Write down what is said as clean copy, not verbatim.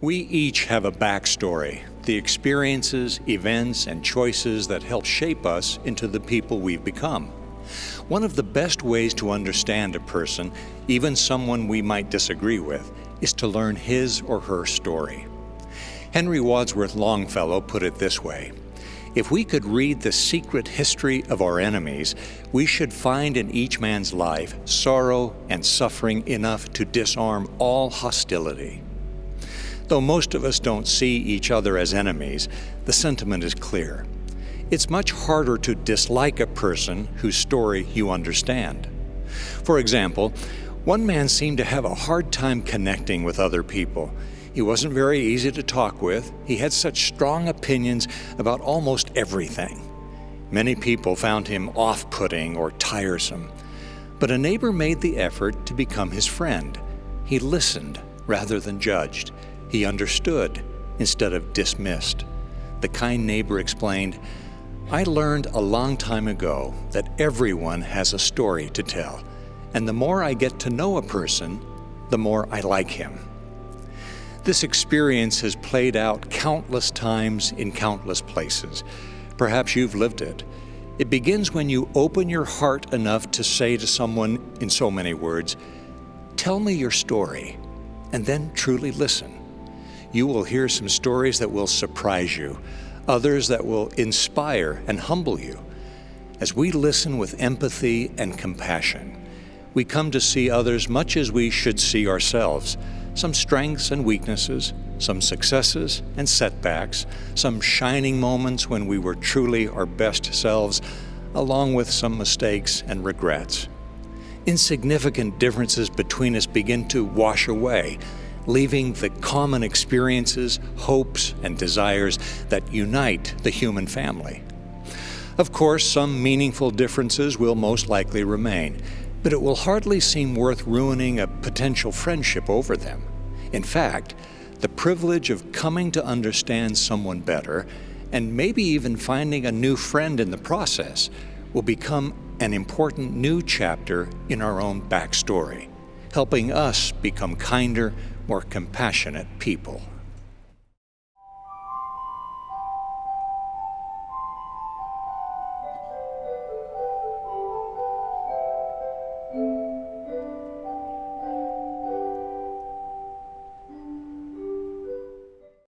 We each have a backstory, the experiences, events, and choices that help shape us into the people we've become. One of the best ways to understand a person, even someone we might disagree with, is to learn his or her story. Henry Wadsworth Longfellow put it this way: "If we could read the secret history of our enemies, we should find in each man's life sorrow and suffering enough to disarm all hostility." Though most of us don't see each other as enemies, the sentiment is clear. It's much harder to dislike a person whose story you understand. For example, one man seemed to have a hard time connecting with other people. He wasn't very easy to talk with. He had such strong opinions about almost everything. Many people found him off-putting or tiresome. But a neighbor made the effort to become his friend. He listened rather than judged. He understood instead of dismissed. The kind neighbor explained, "I learned a long time ago that everyone has a story to tell, and the more I get to know a person, the more I like him." This experience has played out countless times in countless places. Perhaps you've lived it. It begins when you open your heart enough to say to someone in so many words, "Tell me your story," and then truly listen. You will hear some stories that will surprise you, others that will inspire and humble you. As we listen with empathy and compassion, we come to see others much as we should see ourselves, some strengths and weaknesses, some successes and setbacks, some shining moments when we were truly our best selves, along with some mistakes and regrets. Insignificant differences between us begin to wash away, leaving the common experiences, hopes, and desires that unite the human family. Of course, some meaningful differences will most likely remain, but it will hardly seem worth ruining a potential friendship over them. In fact, the privilege of coming to understand someone better, and maybe even finding a new friend in the process, will become an important new chapter in our own backstory, helping us become kinder, more compassionate people.